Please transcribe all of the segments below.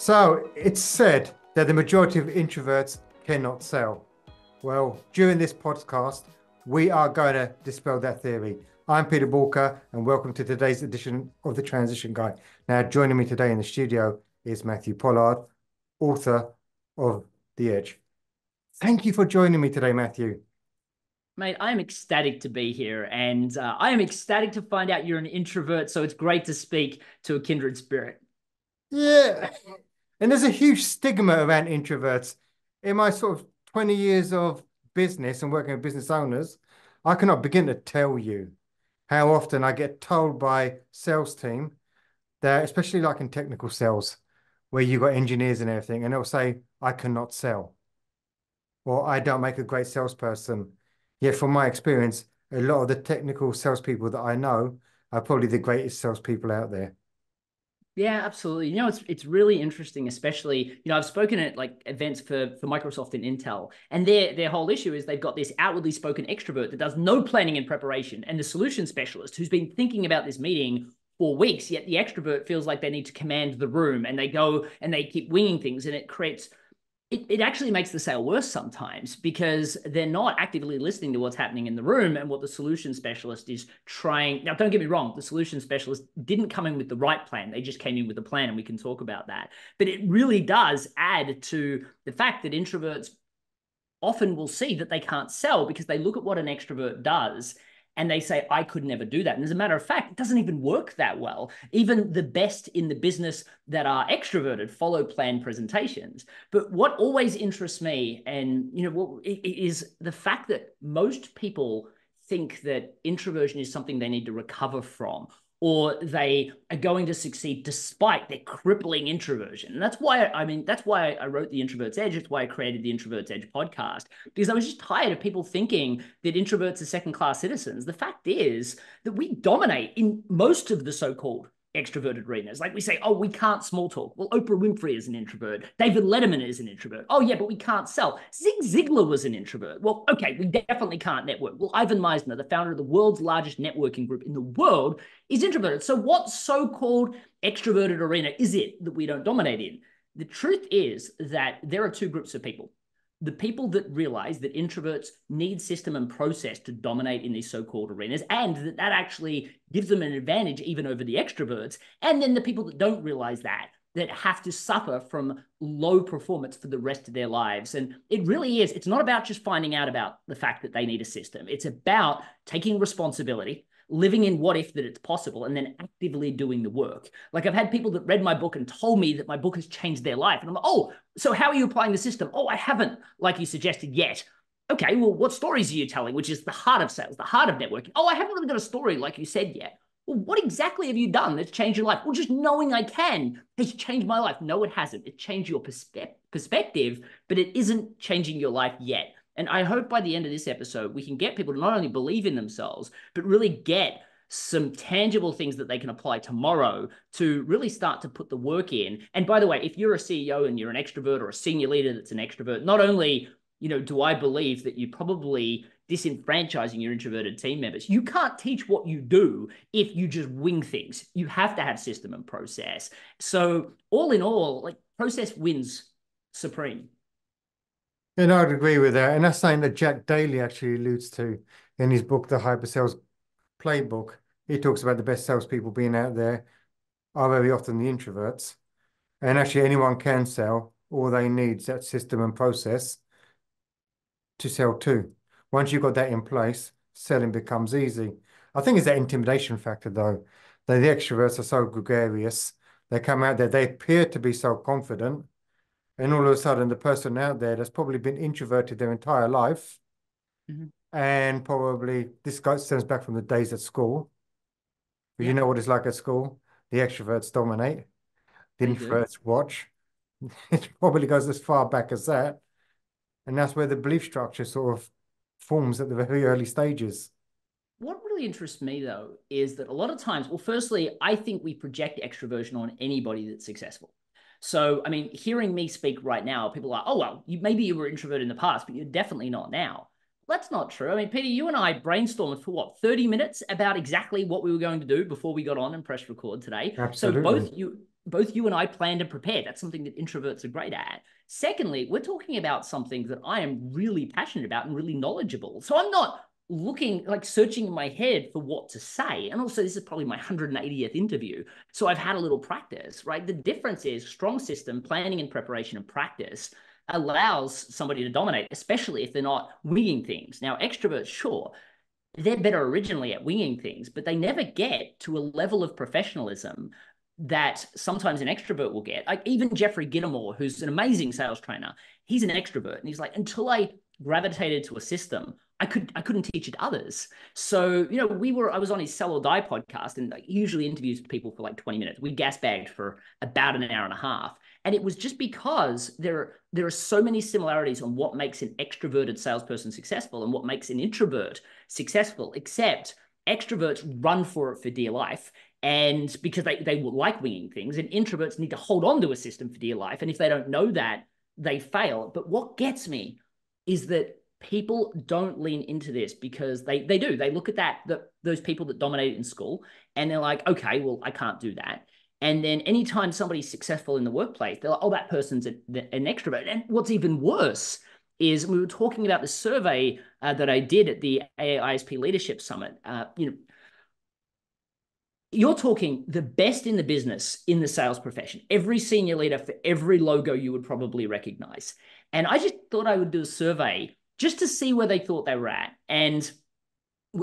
So it's said that the majority of introverts cannot sell. Well, during this podcast, we are going to dispel that theory. I'm Peter Boolkah, and welcome to today's edition of the Transition Guide. Now, joining me today in the studio is Matthew Pollard, author of The Edge. Thank you for joining me today, Matthew. Mate, I am ecstatic to be here, and I am ecstatic to find out you're an introvert, so it's great to speak to a kindred spirit. Yeah, and there's a huge stigma around introverts. In my sort of 20 years of business and working with business owners, I cannot begin to tell you how often I get told by sales team that, especially like in technical sales, where you've got engineers and everything, and they'll say, I cannot sell, or I don't make a great salesperson. Yet from my experience, a lot of the technical salespeople that I know are probably the greatest salespeople out there. Yeah, absolutely. It's really interesting, especially, I've spoken at like events for Microsoft and Intel, and their whole issue is they've got this outwardly spoken extrovert that does no planning and preparation, and the solution specialist who's been thinking about this meeting for weeks, yet the extrovert feels like they need to command the room, and they go and they keep winging things, and it actually makes the sale worse sometimes because they're not actively listening to what's happening in the room and what the solution specialist is trying. Now, don't get me wrong, the solution specialist didn't come in with the right plan. They just came in with a plan, and we can talk about that. But it really does add to the fact that introverts often will see that they can't sell because they look at what an extrovert does and they say, I could never do that. And as a matter of fact, it doesn't even work that well. Even the best in the business that are extroverted follow planned presentations. But what always interests me, and is the fact that most people think that introversion is something they need to recover from, or they are going to succeed despite their crippling introversion. And that's why I wrote The Introvert's Edge. It's why I created the Introvert's Edge podcast, because I was just tired of people thinking that introverts are second-class citizens. The fact is that we dominate in most of the so-called extroverted arenas. Like we say, oh, we can't small talk. Well, Oprah Winfrey is an introvert. David Letterman is an introvert. Oh, yeah, but we can't sell. Zig Ziglar was an introvert. Well, okay, we definitely can't network. Well, Ivan Meisner, the founder of the world's largest networking group in the world, is introverted. So what so-called extroverted arena is it that we don't dominate in? The truth is that there are two groups of people. The people that realize that introverts need system and process to dominate in these so-called arenas, and that actually gives them an advantage even over the extroverts. And then the people that don't realize that have to suffer from low performance for the rest of their lives. And it really is, it's not about just finding out about the fact that they need a system. It's about taking responsibility, living in what if that it's possible, and then actively doing the work. Like I've had people that read my book and told me that my book has changed their life. And I'm like, oh, so how are you applying the system? Oh, I haven't, like you suggested, yet. Okay, well, what stories are you telling? Which is the heart of sales, the heart of networking. Oh, I haven't really got a story like you said yet. Well, what exactly have you done that's changed your life? Well, just knowing I can has changed my life. No, it hasn't. It changed your perspective, but it isn't changing your life yet. And I hope by the end of this episode, we can get people to not only believe in themselves, but really get some tangible things that they can apply tomorrow to really start to put the work in. And by the way, if you're a CEO and you're an extrovert or a senior leader that's an extrovert, not only do I believe that you're probably disenfranchising your introverted team members. You can't teach what you do if you just wing things. You have to have system and process. So all in all, like process wins supreme. And I would agree with that. And that's something that Jack Daly actually alludes to in his book, The Hypersales Playbook. He talks about the best salespeople being out there are very often the introverts. And actually, anyone can sell. All they need is that system and process to sell to. Once you've got that in place, selling becomes easy. I think it's that intimidation factor, though. The extroverts are so gregarious. They come out there, they appear to be so confident. And all of a sudden, the person out there that's probably been introverted their entire life, Mhm. and probably this guy stems back from the days at school. But you Yeah, know what it's like at school? The extroverts dominate, the they do. introverts watch. It probably goes as far back as that. And that's where the belief structure sort of forms at the very early stages. What really interests me, though, is that a lot of times, well, firstly, I think we project extroversion on anybody that's successful. So, I mean, hearing me speak right now, people are, oh, well, maybe you were introverted in the past, but you're definitely not now. That's not true. I mean, Peter, you and I brainstormed for what, 30 minutes about exactly what we were going to do before we got on and pressed record today. So Absolutely. both you and I planned and prepared. That's something that introverts are great at. Secondly, we're talking about something that I am really passionate about and really knowledgeable. So I'm not looking, like searching in my head for what to say. And also, this is probably my 180th interview. So I've had a little practice, right? The difference is strong system, planning and preparation and practice allows somebody to dominate, especially if they're not winging things. Now, extroverts, sure, they're better originally at winging things, but they never get to a level of professionalism that sometimes an extrovert will get. Like even Jeffrey Gittermore, who's an amazing sales trainer, he's an extrovert. And he's like, until I gravitated to a system, I couldn't teach it to others. So, I was on his Sell or Die podcast, and he usually interviews people for like 20 minutes. We gas bagged for about an hour and a half. And it was just because there are so many similarities on what makes an extroverted salesperson successful and what makes an introvert successful, except extroverts run for it for dear life. And because they like winging things, and introverts need to hold on to a system for dear life. And if they don't know that, they fail. But what gets me is that people don't lean into this because they do. They look at those people that dominated in school and they're like, okay, well, I can't do that. And then anytime somebody's successful in the workplace, they're like, oh, that person's an extrovert. And what's even worse is we were talking about the survey that I did at the AISP Leadership Summit. You're talking the best in the business in the sales profession, every senior leader for every logo you would probably recognize. And I just thought I would do a survey just to see where they thought they were at. And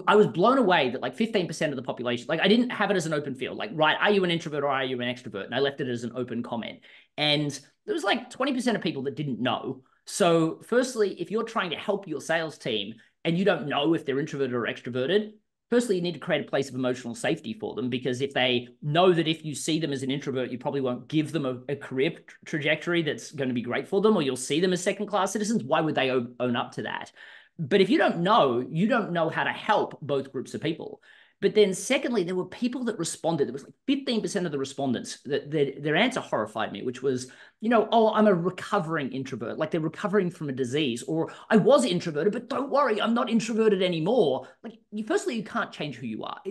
I was blown away that like 15% of the population, like I didn't have it as an open field, like, right, are you an introvert or are you an extrovert? And I left it as an open comment. And there was like 20% of people that didn't know. So firstly, if you're trying to help your sales team and you don't know if they're introverted or extroverted, firstly, you need to create a place of emotional safety for them, because if they know that if you see them as an introvert, you probably won't give them a career trajectory that's going to be great for them, or you'll see them as second-class citizens. Why would they own up to that? But if you don't know how to help both groups of people. But then secondly, there were people that responded. There was like 15% of the respondents that their answer horrified me, which was, oh, I'm a recovering introvert. Like they're recovering from a disease, or I was introverted, but don't worry, I'm not introverted anymore. Like firstly, you can't change who you are.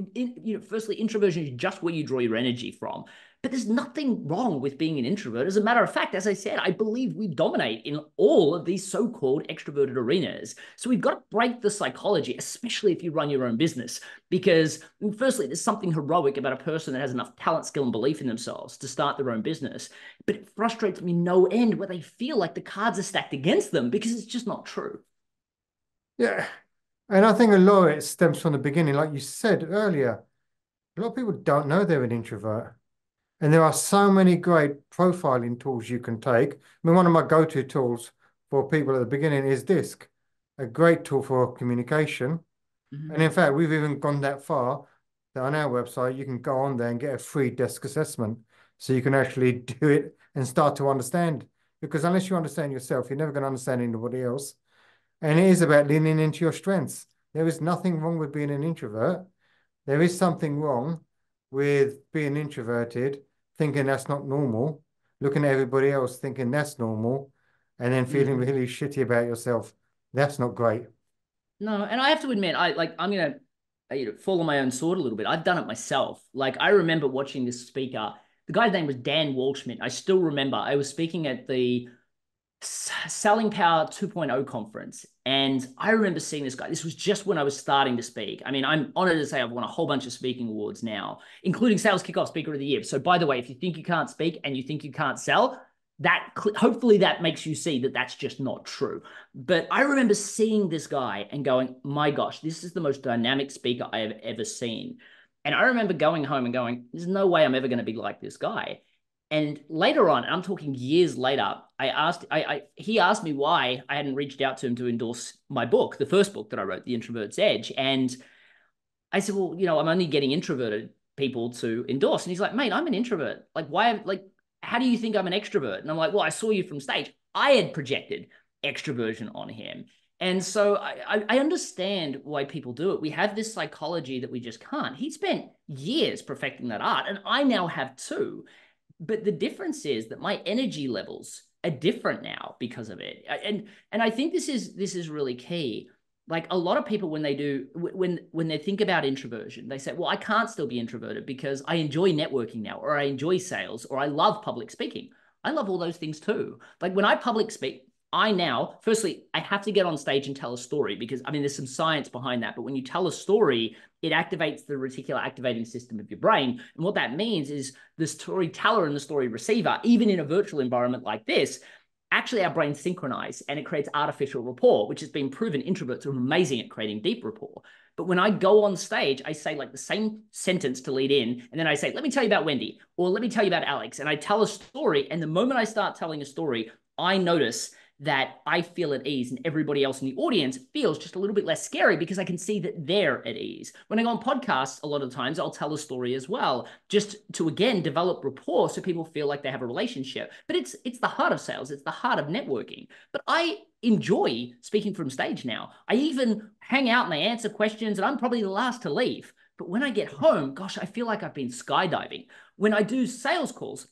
Firstly, introversion is just where you draw your energy from. But there's nothing wrong with being an introvert. As a matter of fact, as I said, I believe we dominate in all of these so-called extroverted arenas. So we've got to break the psychology, especially if you run your own business. Because firstly, there's something heroic about a person that has enough talent, skill, and belief in themselves to start their own business. But it frustrates me no end where they feel like the cards are stacked against them, because it's just not true. Yeah. And I think a lot of it stems from the beginning. Like you said earlier, a lot of people don't know they're an introvert. And there are so many great profiling tools you can take. I mean, one of my go-to tools for people at the beginning is DISC, a great tool for communication. And in fact, we've even gone that far that on our website, you can go on there and get a free desk assessment. So you can actually do it and start to understand. Because unless you understand yourself, you're never going to understand anybody else. And it is about leaning into your strengths. There is nothing wrong with being an introvert. There is something wrong with being introverted, thinking that's not normal, looking at everybody else thinking that's normal, and then feeling really shitty about yourself. That's not great. No, and I have to admit, I'm gonna fall on my own sword a little bit. I've done it myself. Like I remember watching this speaker. The guy's name was Dan Waldschmidt. I still remember. I was speaking at the Selling Power 2.0 conference, and I remember seeing this guy. This was just when I was starting to speak. I mean, I'm honored to say I've won a whole bunch of speaking awards now, including Sales Kickoff Speaker of the Year. So, by the way, if you think you can't speak and you think you can't sell, that hopefully that makes you see that that's just not true. But I remember seeing this guy and going, my gosh, this is the most dynamic speaker I have ever seen. And I remember going home and going, there's no way I'm ever going to be like this guy. And later on, and I'm talking years later, he asked me why I hadn't reached out to him to endorse my book, the first book that I wrote, The Introvert's Edge. And I said, well, I'm only getting introverted people to endorse. And he's like, mate, I'm an introvert. Like, how do you think I'm an extrovert? And I'm like, well, I saw you from stage. I had projected extroversion on him. And so I understand why people do it. We have this psychology that we just can't. He spent years perfecting that art, and I now have too. But the difference is that my energy levels are different now because of it. And I think this is really key. Like a lot of people, when they think about introversion, they say, well, I can't still be introverted because I enjoy networking now, or I enjoy sales, or I love public speaking. I love all those things too. Like when I public speak, I now, firstly, I have to get on stage and tell a story because, I mean, there's some science behind that. But when you tell a story, it activates the reticular activating system of your brain. And what that means is the storyteller and the story receiver, even in a virtual environment like this, actually our brains synchronize and it creates artificial rapport, which has been proven introverts are amazing at creating deep rapport. But when I go on stage, I say like the same sentence to lead in, and then I say, let me tell you about Wendy, or let me tell you about Alex. And I tell a story. And the moment I start telling a story, I notice that I feel at ease and everybody else in the audience feels just a little bit less scary because I can see that they're at ease. When I go on podcasts, a lot of times I'll tell a story as well, just to, again, develop rapport so people feel like they have a relationship. But it's the heart of sales. It's the heart of networking. But I enjoy speaking from stage now. I even hang out and I answer questions, and I'm probably the last to leave. But when I get home, gosh, I feel like I've been skydiving. When I do sales calls,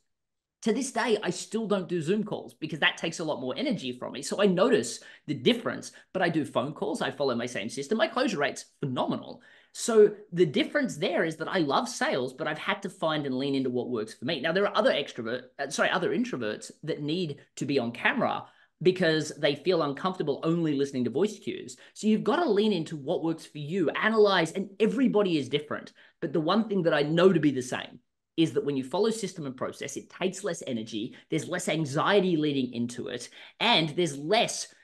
to this day, I still don't do Zoom calls because that takes a lot more energy from me. So I notice the difference, but I do phone calls. I follow my same system. My closure rate's phenomenal. So the difference there is that I love sales, but I've had to find and lean into what works for me. Now, there are other introverts that need to be on camera because they feel uncomfortable only listening to voice cues. So you've got to lean into what works for you, analyze, and everybody is different. But the one thing that I know to be the same is that when you follow system and process, it takes less energy, there's less anxiety leading into it, and there's less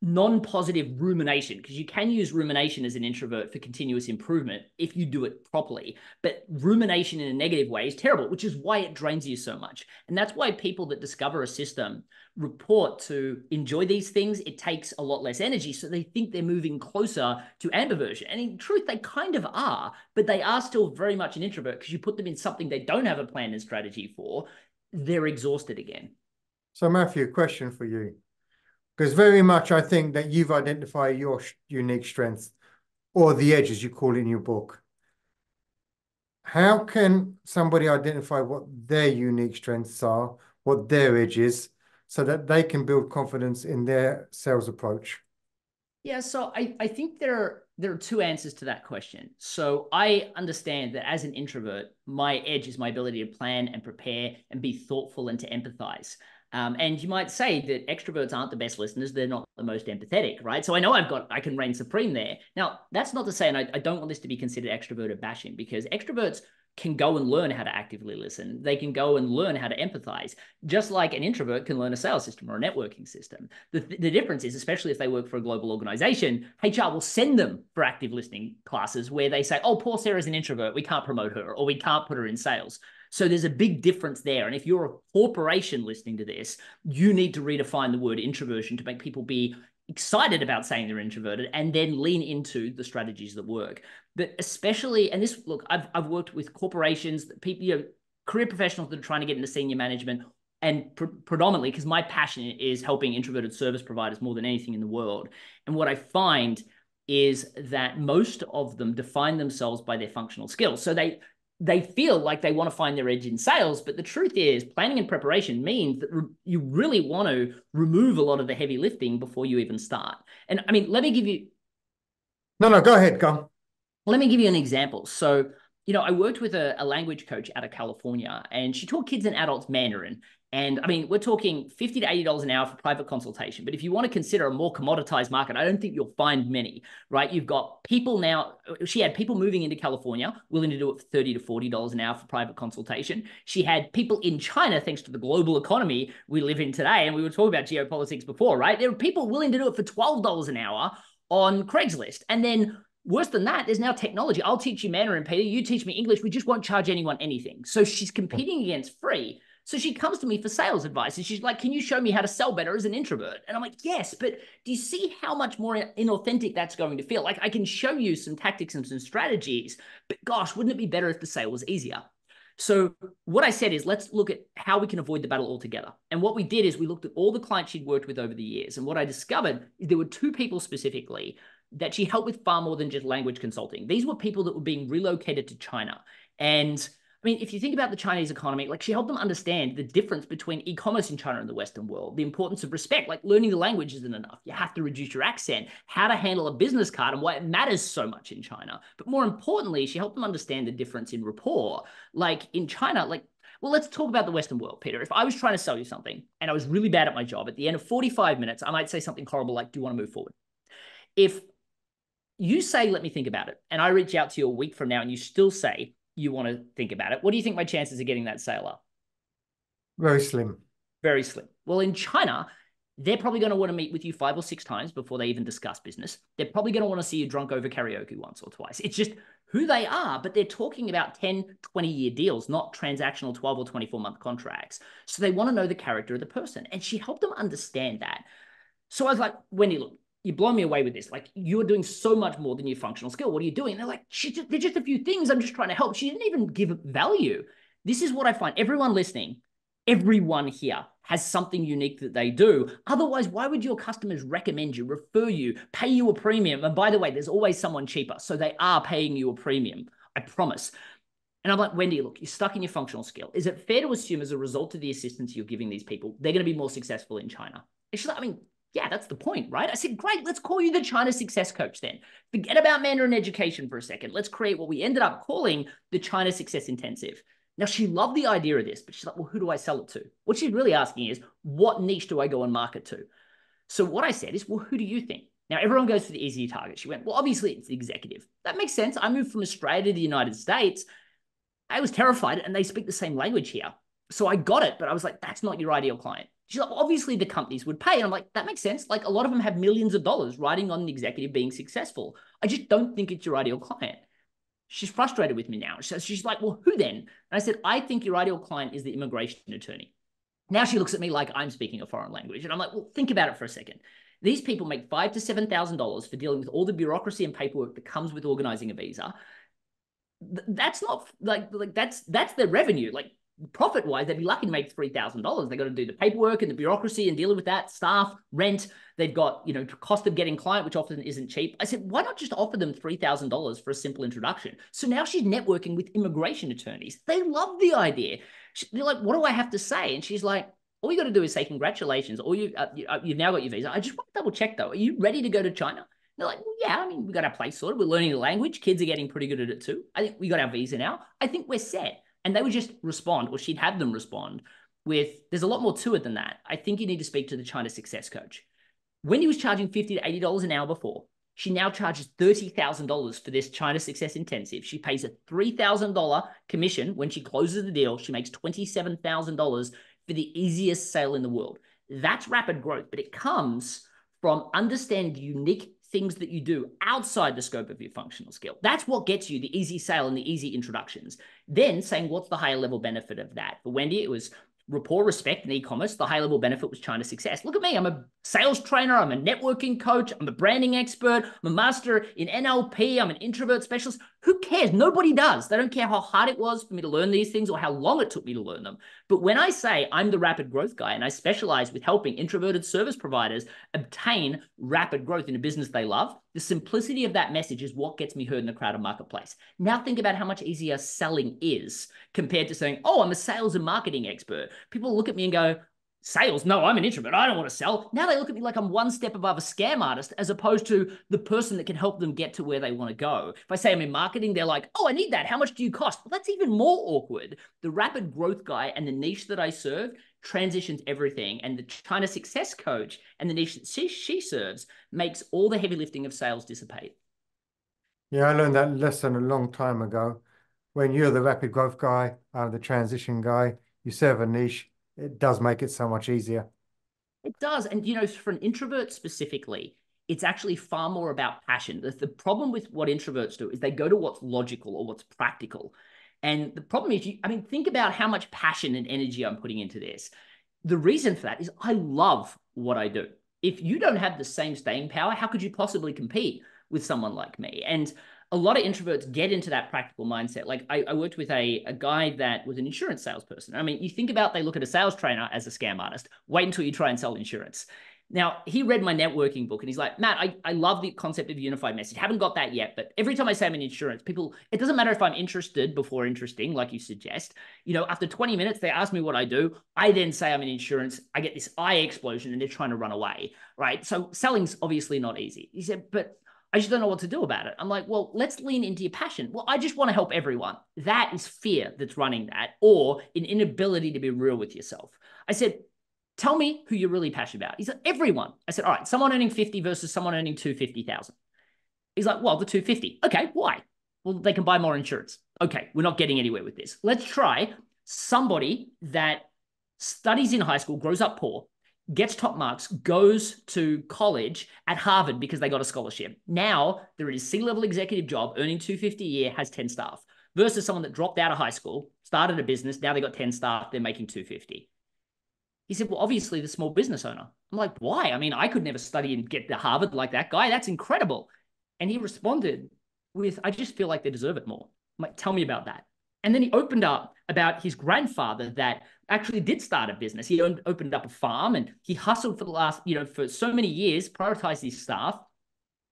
non-positive rumination, because you can use rumination as an introvert for continuous improvement if you do it properly. But rumination in a negative way is terrible, which is why it drains you so much. And that's why people that discover a system report to enjoy these things. It takes a lot less energy, so they think they're moving closer to ambiversion. And in truth, they kind of are, but they are still very much an introvert because you put them in something they don't have a plan and strategy for, they're exhausted again. So Matthew, a question for you. Because very much I think that you've identified your unique strengths, or the edge, as you call it in your book. How can somebody identify what their unique strengths are, what their edge is, so that they can build confidence in their sales approach? Yeah, so I think there are two answers to that question. So I understand that as an introvert, my edge is my ability to plan and prepare and be thoughtful and to empathize. And you might say that extroverts aren't the best listeners. They're not the most empathetic, right? So I know I can reign supreme there. Now, that's not to say, and I don't want this to be considered extroverted bashing, because extroverts can go and learn how to actively listen. They can go and learn how to empathize, just like an introvert can learn a sales system or a networking system. The difference is, especially if they work for a global organization, HR will send them for active listening classes where they say, oh, poor Sarah's an introvert, we can't promote her, or we can't put her in sales. So there's a big difference there. And if you're a corporation listening to this, you need to redefine the word introversion to make people be excited about saying they're introverted and then lean into the strategies that work. But especially, and this, look, I've worked with corporations, people, career professionals that are trying to get into senior management, and predominantly because my passion is helping introverted service providers more than anything in the world. And what I find is that most of them define themselves by their functional skills. So they feel like they want to find their edge in sales, but the truth is planning and preparation means that you really want to remove a lot of the heavy lifting before you even start. And I mean, let me give you... No, go ahead, go. Let me give you an example. So, I worked with a language coach out of California, and she taught kids and adults Mandarin. And I mean, we're talking $50 to $80 an hour for private consultation. But if you want to consider a more commoditized market, I don't think you'll find many, right? You've got people now, she had people moving into California willing to do it for $30 to $40 an hour for private consultation. She had people in China, thanks to the global economy we live in today. And we were talking about geopolitics before, right? There were people willing to do it for $12 an hour on Craigslist. And then worse than that, there's now technology. I'll teach you Mandarin, Peter. You teach me English. We just won't charge anyone anything. So she's competing against free. So she comes to me for sales advice, and she's like, can you show me how to sell better as an introvert? And I'm like, yes, but do you see how much more inauthentic that's going to feel? Like, I can show you some tactics and some strategies, but gosh, wouldn't it be better if the sale was easier? So what I said is, let's look at how we can avoid the battle altogether. And what we did is we looked at all the clients she'd worked with over the years. And what I discovered is there were two people specifically that she helped with far more than just language consulting. These were people that were being relocated to China. And mean, if you think about the Chinese economy, like she helped them understand the difference between e-commerce in China and the Western world, the importance of respect, like learning the language isn't enough. You have to reduce your accent, how to handle a business card and why it matters so much in China. But more importantly, she helped them understand the difference in rapport. Like in China, like, well, let's talk about the Western world, Peter. If I was trying to sell you something and I was really bad at my job, at the end of 45 minutes, I might say something horrible like, do you want to move forward? If you say, let me think about it, and I reach out to you a week from now and you still say you want to think about it, what do you think my chances of getting that sale are? Very slim. Very slim. Well, in China, they're probably going to want to meet with you 5 or 6 times before they even discuss business. They're probably going to want to see you drunk over karaoke once or twice. It's just who they are, but they're talking about 10, 20-year deals, not transactional 12 or 24-month contracts. So they want to know the character of the person. And she helped them understand that. So I was like, Wendy, look, you blow me away with this. Like, you're doing so much more than your functional skill. What are you doing? And they're like, they're just a few things. I'm just trying to help. She didn't even give value. This is what I find. Everyone listening, everyone here has something unique that they do. Otherwise, why would your customers recommend you, refer you, pay you a premium? And by the way, there's always someone cheaper. So they are paying you a premium. I promise. And I'm like, Wendy, look, you're stuck in your functional skill. Is it fair to assume as a result of the assistance you're giving these people, they're going to be more successful in China? And she's like, I mean, yeah, that's the point, right? I said, great, let's call you the China Success Coach then. Forget about Mandarin education for a second. Let's create what we ended up calling the China Success Intensive. Now, she loved the idea of this, but she's like, well, who do I sell it to? What she's really asking is, what niche do I go and market to? So what I said is, well, who do you think? Now, everyone goes for the easier target. She went, well, obviously, it's the executive. That makes sense. I moved from Australia to the United States. I was terrified, and they speak the same language here. So I got it, but I was like, that's not your ideal client. She's like, well, obviously the companies would pay. And I'm like, that makes sense. Like a lot of them have millions of dollars riding on an executive being successful. I just don't think it's your ideal client. She's frustrated with me now. So she's like, well, who then? And I said, I think your ideal client is the immigration attorney. Now she looks at me like I'm speaking a foreign language. And I'm like, well, think about it for a second. These people make $5,000 to $7,000 for dealing with all the bureaucracy and paperwork that comes with organizing a visa. That's not like that's their revenue. Like profit wise, they'd be lucky to make $3,000. They got to do the paperwork and the bureaucracy and dealing with that, staff, rent. They've got, cost of getting client, which often isn't cheap. I said, why not just offer them $3,000 for a simple introduction? So now she's networking with immigration attorneys. They love the idea. They're like, what do I have to say? And she's like, all you got to do is say congratulations, or you've now got your visa. I just want to double check though. Are you ready to go to China? They're like, well, yeah, I mean, we got our place sorted. We're learning the language. Kids are getting pretty good at it too. I think we got our visa now. I think we're set. And they would just respond, or she'd have them respond with, there's a lot more to it than that. I think you need to speak to the China Success Coach. Wendy was charging $50 to $80 an hour before. She now charges $30,000 for this China Success Intensive. She pays a $3,000 commission when she closes the deal. She makes $27,000 for the easiest sale in the world. That's rapid growth, but it comes from understanding unique things that you do outside the scope of your functional skill. That's what gets you the easy sale and the easy introductions. Then saying, what's the higher level benefit of that? For Wendy, it was rapport, respect, and e-commerce. The high level benefit was China Success. Look at me. I'm a sales trainer. I'm a networking coach. I'm a branding expert. I'm a master in NLP. I'm an introvert specialist. Who cares? Nobody does. They don't care how hard it was for me to learn these things or how long it took me to learn them. But when I say I'm the rapid growth guy and I specialize with helping introverted service providers obtain rapid growth in a business they love, the simplicity of that message is what gets me heard in the crowded marketplace. Now think about how much easier selling is compared to saying, oh, I'm a sales and marketing expert. People look at me and go, sales? No, I'm an introvert. I don't want to sell. Now they look at me like I'm one step above a scam artist as opposed to the person that can help them get to where they want to go. If I say I'm in marketing, they're like, oh, I need that. How much do you cost? Well, that's even more awkward. The rapid growth guy and the niche that I serve transitions everything. And the China Success Coach and the niche that she serves makes all the heavy lifting of sales dissipate. Yeah, I learned that lesson a long time ago. When you're the rapid growth guy, I'm the transition guy, you serve a niche, it does make it so much easier. It does. And, for an introvert specifically, it's actually far more about passion. The problem with what introverts do is they go to what's logical or what's practical. And the problem is, think about how much passion and energy I'm putting into this. The reason for that is I love what I do. If you don't have the same staying power, how could you possibly compete with someone like me? And a lot of introverts get into that practical mindset. Like I worked with a guy that was an insurance salesperson. I mean, you think about, they look at a sales trainer as a scam artist. Wait until you try and sell insurance. Now, he read my networking book and he's like, Matt, I love the concept of unified message. Haven't got that yet, but every time I say I'm in insurance, people, it doesn't matter if I'm interested before interesting, like you suggest. After 20 minutes, they ask me what I do. I then say I'm in insurance. I get this eye explosion and they're trying to run away, right? So selling's obviously not easy. He said, but I just don't know what to do about it. I'm like, well, let's lean into your passion. Well, I just want to help everyone. That is fear that's running that, or an inability to be real with yourself. I said, tell me who you're really passionate about. He's like, everyone. I said, all right, someone earning 50 versus someone earning 250,000. He's like, well, the 250. Okay, why? Well, they can buy more insurance. Okay, we're not getting anywhere with this. Let's try somebody that studies in high school, grows up poor, gets top marks, goes to college at Harvard because they got a scholarship. Now they're in a C-level executive job, earning 250 a year, has 10 staff, versus someone that dropped out of high school, started a business, now they got 10 staff, they're making 250. He said, well, obviously the small business owner. I'm like, why? I mean, I could never study and get to Harvard like that guy. That's incredible. And he responded with, I just feel like they deserve it more. I'm like, tell me about that. And then he opened up about his grandfather that actually did start a business. He opened up a farm and he hustled for the last, for so many years, prioritized his staff.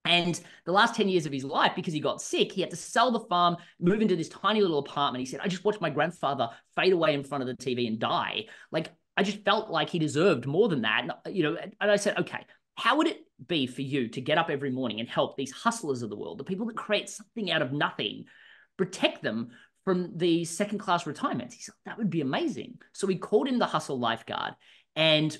And the last 10 years of his life, because he got sick, he had to sell the farm, move into this tiny little apartment. He said, I just watched my grandfather fade away in front of the TV and die. Like, I just felt like he deserved more than that. And I said, okay, how would it be for you to get up every morning and help these hustlers of the world, the people that create something out of nothing, protect them from the second-class retirements? He said, that would be amazing. So we called him the Hustle Lifeguard. And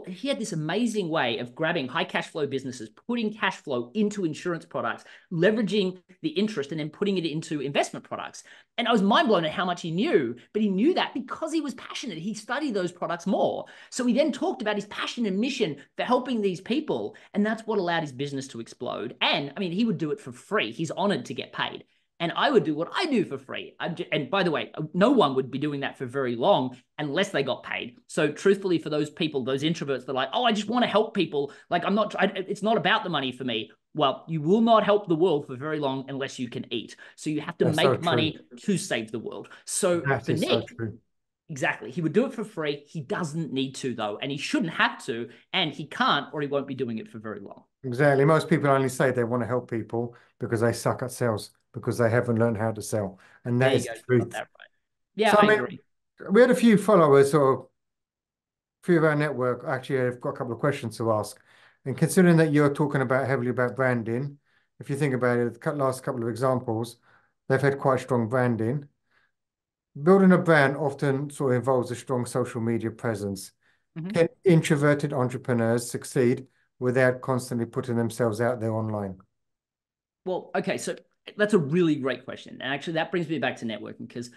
he had this amazing way of grabbing high cash flow businesses, putting cash flow into insurance products, leveraging the interest, and then putting it into investment products. And I was mind blown at how much he knew, but he knew that because he was passionate. He studied those products more. So he then talked about his passion and mission for helping these people. And that's what allowed his business to explode. And I mean, he would do it for free. He's honored to get paid. And I would do what I do for free. And by the way, no one would be doing that for very long unless they got paid. So truthfully, for those people, those introverts that are like, oh, I just want to help people. Like, it's not about the money for me. Well, you will not help the world for very long unless you can eat. So you have to make money to save the world. So for Nick, exactly, he would do it for free. He doesn't need to, though, and he shouldn't have to, and he can't, or he won't be doing it for very long. Exactly. Most people only say they want to help people because they suck at sales, because they haven't learned how to sell. And that is the truth. That right. Yeah, so, I agree. We had a few followers, or a few of our network. Actually, I've got a couple of questions to ask. And considering that you're talking heavily about branding, if you think about it, the last couple of examples, they've had quite strong branding. Building a brand often sort of involves a strong social media presence. Can introverted entrepreneurs succeed without constantly putting themselves out there online? Well, okay, so that's a really great question. And actually, that brings me back to networking, because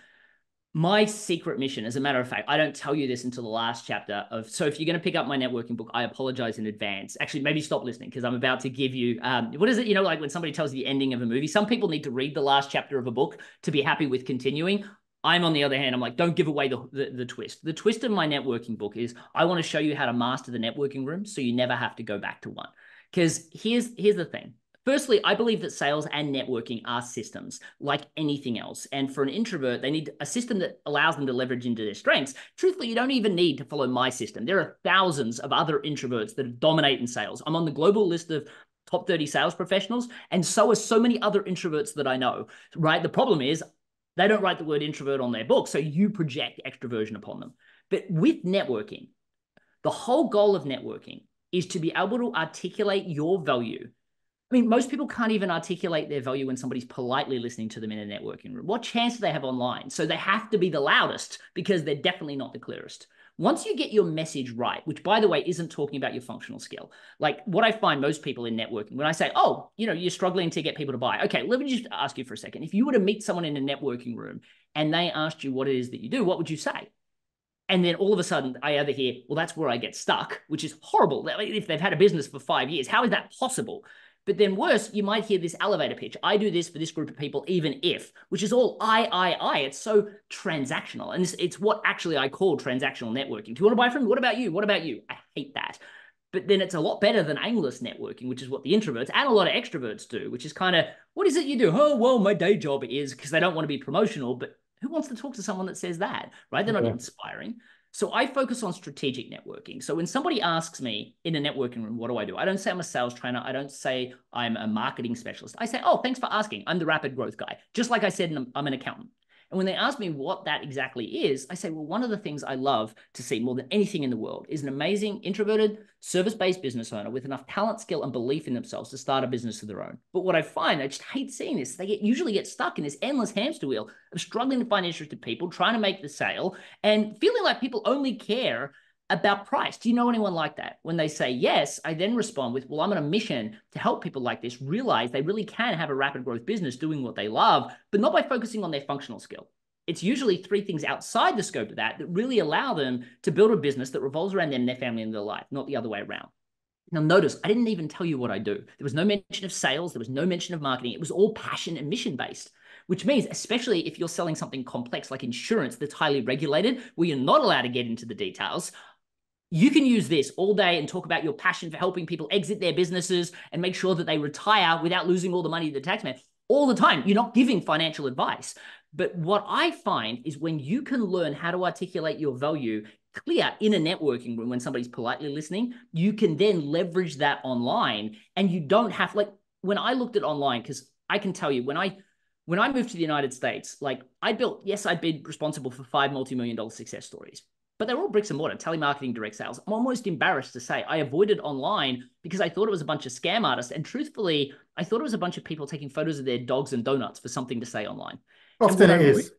my secret mission, as a matter of fact, I don't tell you this until the last chapter of, so if you're going to pick up my networking book, I apologize in advance. Actually, maybe stop listening, because I'm about to give you, what is it? Like when somebody tells you the ending of a movie, some people need to read the last chapter of a book to be happy with continuing. I'm, on the other hand, I'm like, don't give away the twist. The twist of my networking book is I want to show you how to master the networking room so you never have to go back to one. Because here's the thing. Firstly, I believe that sales and networking are systems like anything else. And for an introvert, they need a system that allows them to leverage into their strengths. Truthfully, you don't even need to follow my system. There are thousands of other introverts that dominate in sales. I'm on the global list of top 30 sales professionals, and so are so many other introverts that I know, right? The problem is they don't write the word introvert on their book, so you project extroversion upon them. But with networking, the whole goal of networking is to be able to articulate your value. I mean, most people can't even articulate their value when somebody's politely listening to them in a networking room. What chance do they have online? So they have to be the loudest because they're definitely not the clearest. Once you get your message right, which, by the way, isn't talking about your functional skill. Like what I find most people in networking, when I say, oh, you're struggling to get people to buy. Okay, let me just ask you for a second. If you were to meet someone in a networking room and they asked you what it is that you do, what would you say? And then all of a sudden, I either hear, well, that's where I get stuck, which is horrible. If they've had a business for 5 years, how is that possible? But then worse, you might hear this elevator pitch. I do this for this group of people, even if, which is all I. It's so transactional. And it's what actually I call transactional networking. Do you want to buy from me? What about you? What about you? I hate that. But then it's a lot better than aimless networking, which is what the introverts and a lot of extroverts do, which is kind of, what is it you do? Oh, well, my day job is, because they don't want to be promotional, but who wants to talk to someone that says that, right? They're not inspiring. So I focus on strategic networking. So when somebody asks me in a networking room, what do? I don't say I'm a sales trainer. I don't say I'm a marketing specialist. I say, oh, thanks for asking. I'm the rapid growth guy. Just like I said, I'm an accountant. And when they ask me what that exactly is, I say, well, one of the things I love to see more than anything in the world is an amazing, introverted, service-based business owner with enough talent, skill, and belief in themselves to start a business of their own. But what I find, I just hate seeing this. They usually get stuck in this endless hamster wheel of struggling to find interested people, trying to make the sale, and feeling like people only care about price. Do you know anyone like that? When they say yes, I then respond with, well, I'm on a mission to help people like this realize they really can have a rapid growth business doing what they love, but not by focusing on their functional skill. It's usually three things outside the scope of that really allow them to build a business that revolves around them, their family, and their life, not the other way around. Now, notice I didn't even tell you what I do. There was no mention of sales. There was no mention of marketing. It was all passion and mission based, which means, especially if you're selling something complex like insurance that's highly regulated, where you're not allowed to get into the details, you can use this all day and talk about your passion for helping people exit their businesses and make sure that they retire without losing all the money to the tax man all the time. You're not giving financial advice. But what I find is when you can learn how to articulate your value clear in a networking room when somebody's politely listening, you can then leverage that online. And you don't have, like, when I looked at online, because I can tell you, when I moved to the United States, like I'd been responsible for 5 multi-million-dollar success stories. But they're all bricks and mortar, telemarketing, direct sales. I'm almost embarrassed to say I avoided online because I thought it was a bunch of scam artists. And truthfully, I thought it was a bunch of people taking photos of their dogs and donuts for something to say online. And Often what it I is.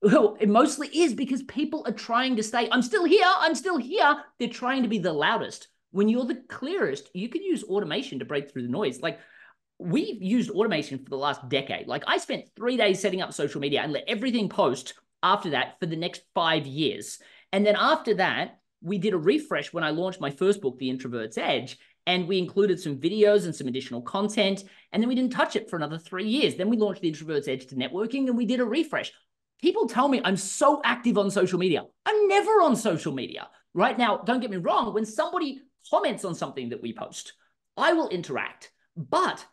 well, it mostly is because people are trying to say, I'm still here, I'm still here. They're trying to be the loudest. When you're the clearest, you can use automation to break through the noise. Like, we've used automation for the last decade. Like, I spent 3 days setting up social media and let everything post after that for the next 5 years. And then after that, we did a refresh when I launched my first book, The Introvert's Edge, and we included some videos and some additional content. And then we didn't touch it for another 3 years. Then we launched The Introvert's Edge to networking, and we did a refresh. People tell me I'm so active on social media. I'm never on social media. Right now, don't get me wrong, when somebody comments on something that we post, I will interact. But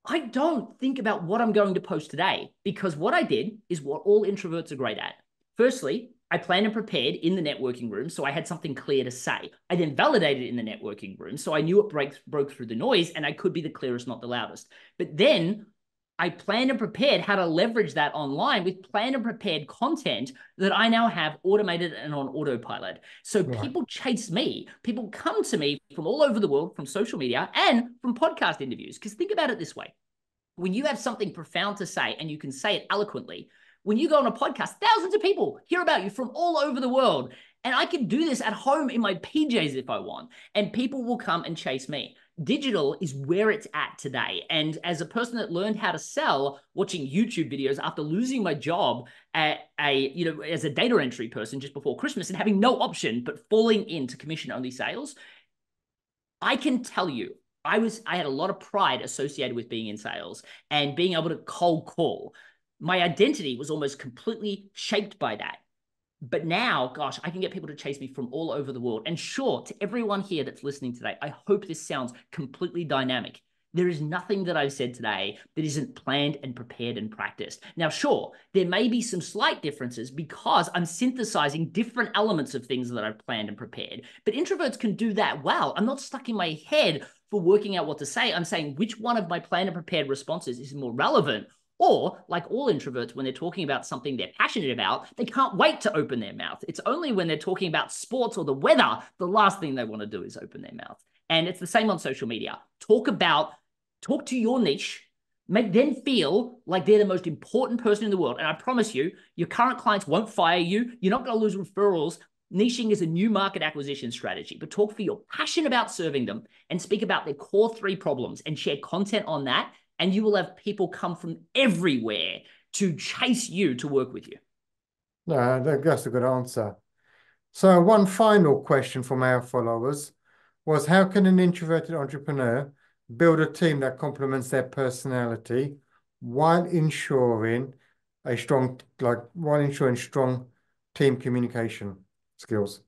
I don't think about what I'm going to post today, because what I did is what all introverts are great at. Firstly, I planned and prepared in the networking room, so I had something clear to say. I then validated in the networking room, so I knew it broke through the noise, and I could be the clearest, not the loudest. But then I planned and prepared how to leverage that online with planned and prepared content that I now have automated and on autopilot. So Right. people chase me. People come to me from all over the world, from social media and from podcast interviews. Because think about it this way. When you have something profound to say and you can say it eloquently, when you go on a podcast, thousands of people hear about you from all over the world. And I can do this at home in my PJs if I want. And people will come and chase me. Digital is where it's at today. And as a person that learned how to sell watching YouTube videos after losing my job as a data entry person just before Christmas and having no option but falling into commission only sales, I can tell you, I had a lot of pride associated with being in sales and being able to cold call. My identity was almost completely shaped by that. But now, gosh, I can get people to chase me from all over the world. And sure, to everyone here that's listening today, I hope this sounds completely dynamic. There is nothing that I've said today that isn't planned and prepared and practiced. Now, sure, there may be some slight differences because I'm synthesizing different elements of things that I've planned and prepared. But introverts can do that well. I'm not stuck in my head for working out what to say. I'm saying which one of my planned and prepared responses is more relevant. Or, like all introverts, when they're talking about something they're passionate about, they can't wait to open their mouth. It's only when they're talking about sports or the weather, the last thing they want to do is open their mouth. And it's the same on social media. Talk to your niche, make them feel like they're the most important person in the world. And I promise you, your current clients won't fire you. You're not going to lose referrals. Niching is a new market acquisition strategy, but talk for your passion about serving them and speak about their core 3 problems and share content on that. And you will have people come from everywhere to chase you to work with you. No, that's a good answer. So one final question from our followers was, how can an introverted entrepreneur build a team that complements their personality while ensuring strong team communication skills?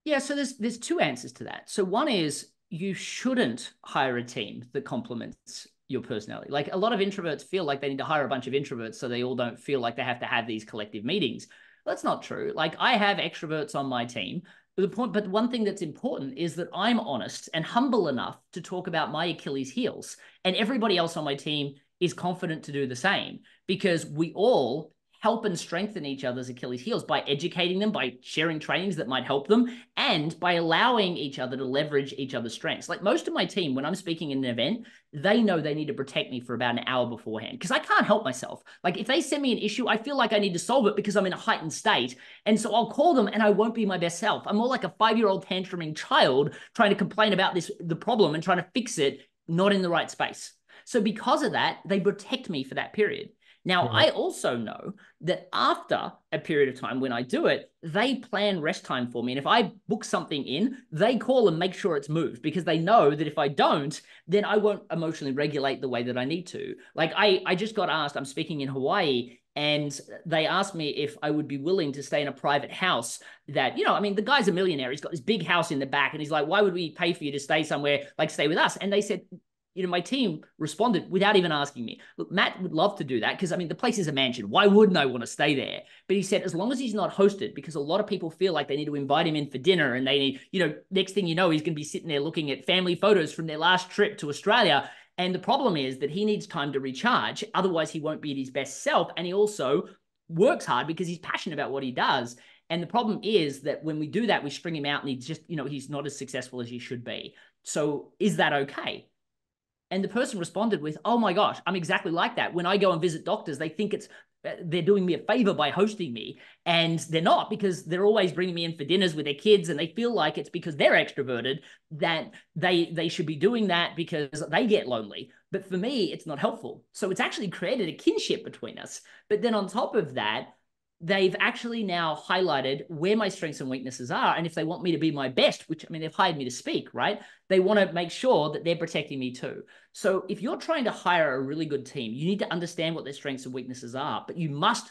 Yeah, so there's 2 answers to that. So one is you shouldn't hire a team that complements your personality. Like, a lot of introverts feel like they need to hire a bunch of introverts so they all don't feel like they have to have these collective meetings. That's not true. Like I have extroverts on my team. But one thing that's important is that I'm honest and humble enough to talk about my Achilles heels. And everybody else on my team is confident to do the same because we all help and strengthen each other's Achilles heels by educating them, by sharing trainings that might help them, and by allowing each other to leverage each other's strengths. Like most of my team, when I'm speaking in an event, they know they need to protect me for about an hour beforehand because I can't help myself. Like if they send me an issue, I feel like I need to solve it because I'm in a heightened state. And so I'll call them and I won't be my best self. I'm more like a 5-year-old tantruming child trying to complain about the problem and trying to fix it, not in the right space. So because of that, they protect me for that period. Now, Yeah. I also know that after a period of time when I do it, they plan rest time for me. And if I book something in, they call and make sure it's moved because they know that if I don't, then I won't emotionally regulate the way that I need to. Like I just got asked, I'm speaking in Hawaii, and they asked me if I would be willing to stay in a private house that, I mean, the guy's a millionaire. He's got this big house in the back and he's like, why would we pay for you to stay somewhere, like stay with us? And they said, my team responded without even asking me. Look, Matt would love to do that because, I mean, the place is a mansion. Why wouldn't I want to stay there? But he said, as long as he's not hosted, because a lot of people feel like they need to invite him in for dinner and they need, next thing you know, he's going to be sitting there looking at family photos from their last trip to Australia. And the problem is that he needs time to recharge. Otherwise, he won't be at his best self. And he also works hard because he's passionate about what he does. And the problem is that when we do that, we string him out and he's just, he's not as successful as he should be. So is that okay? And the person responded with, oh my gosh, I'm exactly like that. When I go and visit doctors, they think they're doing me a favor by hosting me. And they're not, because they're always bringing me in for dinners with their kids. And they feel like it's because they're extroverted that they should be doing that because they get lonely. But for me, it's not helpful. So it's actually created a kinship between us. But then on top of that, they've actually now highlighted where my strengths and weaknesses are. And if they want me to be my best, which, I mean, they've hired me to speak, right? They want to make sure that they're protecting me too. So if you're trying to hire a really good team, you need to understand what their strengths and weaknesses are, but you must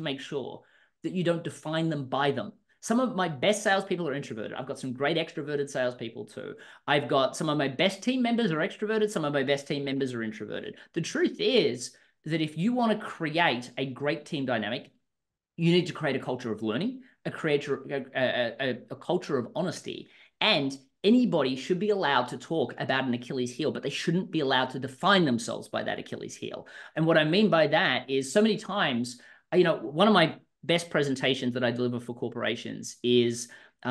make sure that you don't define them by them. Some of my best salespeople are introverted. I've got some great extroverted salespeople too. I've got some of my best team members are extroverted. Some of my best team members are introverted. The truth is that if you want to create a great team dynamic, you need to create a culture of learning, a culture of honesty, and anybody should be allowed to talk about an Achilles heel, but they shouldn't be allowed to define themselves by that Achilles heel. And what I mean by that is so many times, one of my best presentations that I deliver for corporations is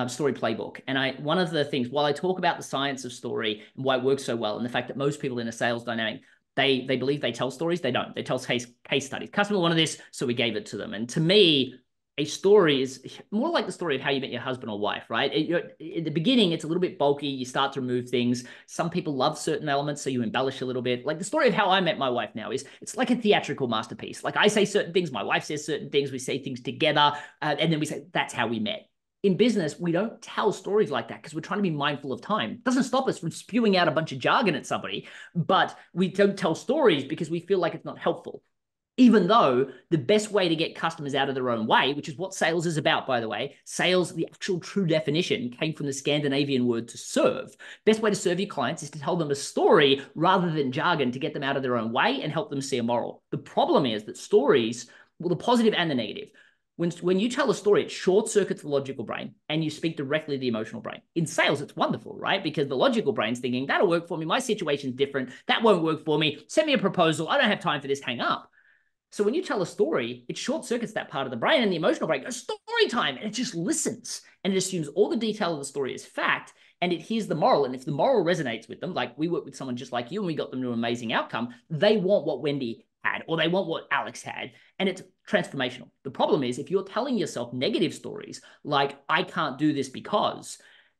story playbook. And one of the things, while I talk about the science of story and why it works so well, and the fact that most people in a sales dynamic, they believe they tell stories. They don't. They tell case studies. Customer wanted this, so we gave it to them. And to me, a story is more like the story of how you met your husband or wife, right? In the beginning, it's a little bit bulky. You start to remove things. Some people love certain elements, so you embellish a little bit. Like the story of how I met my wife now it's like a theatrical masterpiece. Like I say certain things, my wife says certain things, we say things together, and then we say, that's how we met. In business, we don't tell stories like that because we're trying to be mindful of time. It doesn't stop us from spewing out a bunch of jargon at somebody, but we don't tell stories because we feel like it's not helpful. Even though the best way to get customers out of their own way, which is what sales is about, by the way, sales, the actual true definition came from the Scandinavian word to serve. Best way to serve your clients is to tell them a story rather than jargon to get them out of their own way and help them see a moral. The problem is that stories, well, the positive and the negative, when you tell a story, it short circuits the logical brain and you speak directly to the emotional brain. In sales, it's wonderful, right? Because the logical brain's thinking, that'll work for me. My situation's different. That won't work for me. Send me a proposal. I don't have time for this. Hang up. So when you tell a story, it short circuits that part of the brain, and the emotional brain goes, story time, and it just listens. And it assumes all the detail of the story is fact, and it hears the moral. And if the moral resonates with them, like we work with someone just like you and we got them to an amazing outcome, they want what Wendy had, or they want what Alex had, and it's transformational. The problem is if you're telling yourself negative stories, like I can't do this because,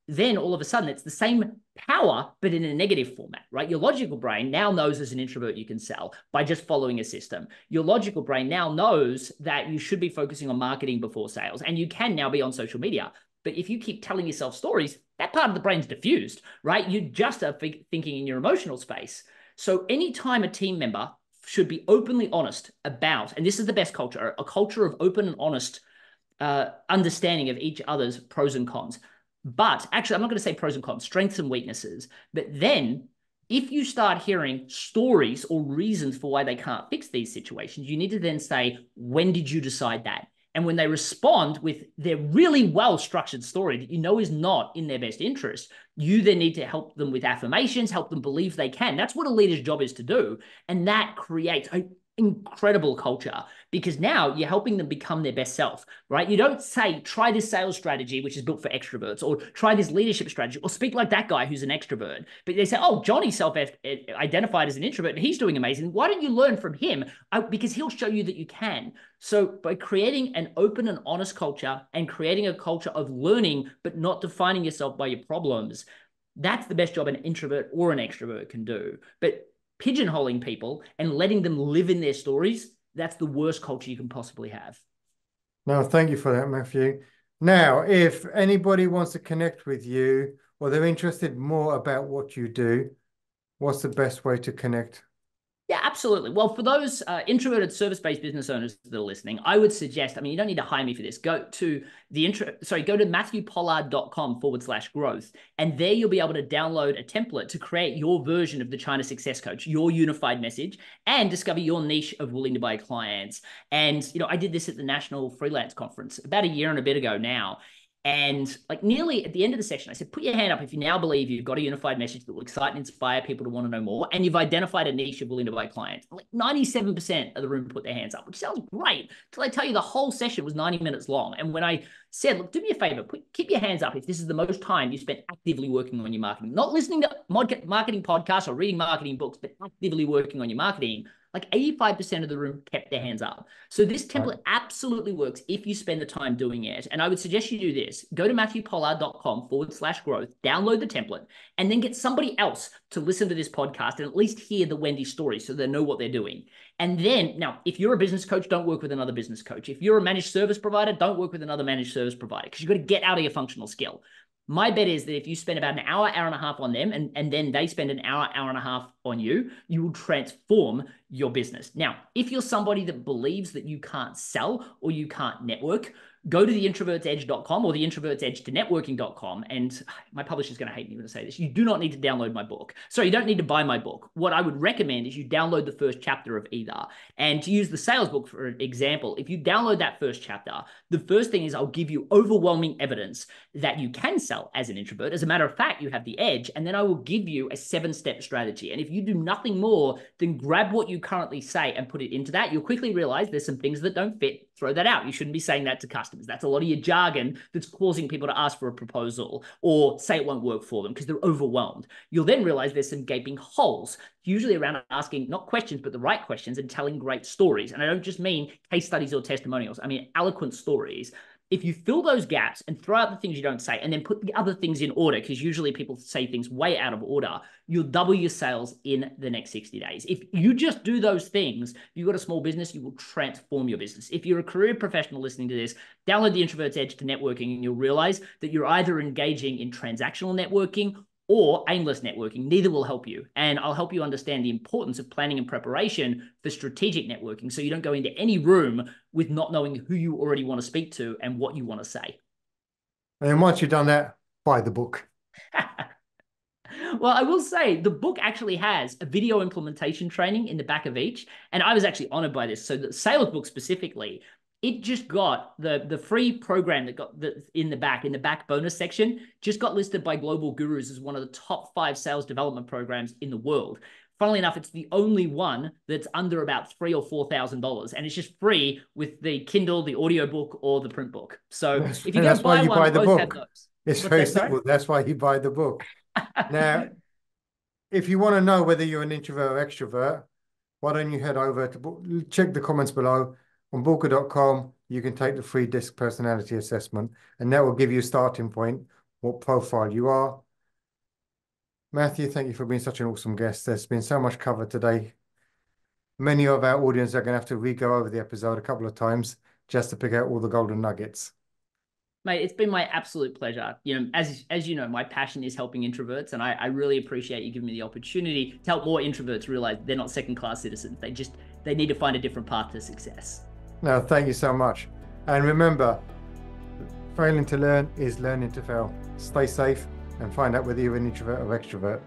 then all of a sudden it's the same power, but in a negative format, right? Your logical brain now knows as an introvert you can sell by just following a system. Your logical brain now knows that you should be focusing on marketing before sales, and you can now be on social media. But if you keep telling yourself stories, that part of the brain's diffused, right? You just are thinking in your emotional space. So anytime a team member should be openly honest about, and this is the best culture, a culture of open and honest understanding of each other's pros and cons. But actually, I'm not going to say pros and cons, strengths and weaknesses. But then if you start hearing stories or reasons for why they can't fix these situations, you need to then say, when did you decide that? And when they respond with their really well-structured story that you know is not in their best interest, you then need to help them with affirmations, help them believe they can. That's what a leader's job is to do. And that creates an incredible culture, because now you're helping them become their best self, right? You don't say, try this sales strategy, which is built for extroverts, or try this leadership strategy, or speak like that guy who's an extrovert. But they say, oh, Johnny self-identified as an introvert and he's doing amazing. Why don't you learn from him? Because he'll show you that you can. So by creating an open and honest culture and creating a culture of learning, but not defining yourself by your problems, that's the best job an introvert or an extrovert can do. But pigeonholing people and letting them live in their stories, that's the worst culture you can possibly have. No, thank you for that, Matthew. Now, if anybody wants to connect with you or they're interested more about what you do, what's the best way to connect? Yeah, absolutely. Well, for those introverted service-based business owners that are listening, I would suggest, I mean, you don't need to hire me for this. Go to matthewpollard.com/growth. And there you'll be able to download a template to create your version of the China Success Coach, your unified message, and discover your niche of willing to buy clients. And, I did this at the National Freelance Conference about a year and a bit ago now. And like nearly at the end of the session, I said, put your hand up if you now believe you've got a unified message that will excite and inspire people to want to know more, and you've identified a niche of willing to buy clients. Like 97% of the room put their hands up, which sounds great. Till I tell you the whole session was 90 minutes long. And when I said, look, do me a favor, keep your hands up if this is the most time you spent actively working on your marketing, not listening to marketing podcasts or reading marketing books, but actively working on your marketing, like 85% of the room kept their hands up. So this template absolutely works if you spend the time doing it. And I would suggest you do this. Go to matthewpollard.com/growth, download the template, and then get somebody else to listen to this podcast and at least hear the Wendy story so they know what they're doing. And then, now, if you're a business coach, don't work with another business coach. If you're a managed service provider, don't work with another managed service provider, because you've got to get out of your functional skill. My bet is that if you spend about an hour, hour and a half on them, and then they spend an hour, hour and a half on you, you will transform your business. Now, if you're somebody that believes that you can't sell or you can't network, go to the introvertsedge.com or the introvertsedge to networking.com. And my publisher's going to hate me when I say this. You do not need to download my book. So you don't need to buy my book. What I would recommend is you download the first chapter of either. And to use the sales book for example, if you download that first chapter, the first thing is I'll give you overwhelming evidence that you can sell as an introvert. As a matter of fact, you have the edge. And then I will give you a 7-step strategy. And if you do nothing more than grab what you currently say and put it into that, you'll quickly realize there's some things that don't fit. Throw that out. You shouldn't be saying that to customers. That's a lot of your jargon that's causing people to ask for a proposal or say it won't work for them because they're overwhelmed. You'll then realize there's some gaping holes, usually around asking not questions, but the right questions and telling great stories. And I don't just mean case studies or testimonials. I mean eloquent stories. If you fill those gaps and throw out the things you don't say and then put the other things in order, because usually people say things way out of order, you'll double your sales in the next 60 days. If you just do those things, you've got a small business, you will transform your business. If you're a career professional listening to this, download the Introvert's Edge to networking and you'll realize that you're either engaging in transactional networking or aimless networking. Neither will help you. And I'll help you understand the importance of planning and preparation for strategic networking so you don't go into any room with not knowing who you already want to speak to and what you want to say. And then once you've done that, buy the book. Well, I will say the book actually has a video implementation training in the back of each. And I was actually honored by this. So the sales book specifically, it just got the free program that got in the back bonus section, just got listed by Global Gurus as one of the top 5 sales development programs in the world. Funnily enough, it's the only one that's under about $3,000 or $4,000, and it's just free with the Kindle, the audiobook, or the print book. So if you don't buy one, both have those. It's very simple. That's why you buy the book. Now, if you want to know whether you're an introvert or extrovert, why don't you head over to check the comments below. On Boolkah.com, you can take the free DISC personality assessment, and that will give you a starting point, what profile you are. Matthew, thank you for being such an awesome guest. There's been so much covered today. Many of our audience are going to have to re-go over the episode a couple of times just to pick out all the golden nuggets. Mate, it's been my absolute pleasure. As you know, my passion is helping introverts, and I really appreciate you giving me the opportunity to help more introverts realize they're not second-class citizens. They need to find a different path to success. No, thank you so much. And remember, failing to learn is learning to fail. Stay safe and find out whether you're an introvert or extrovert.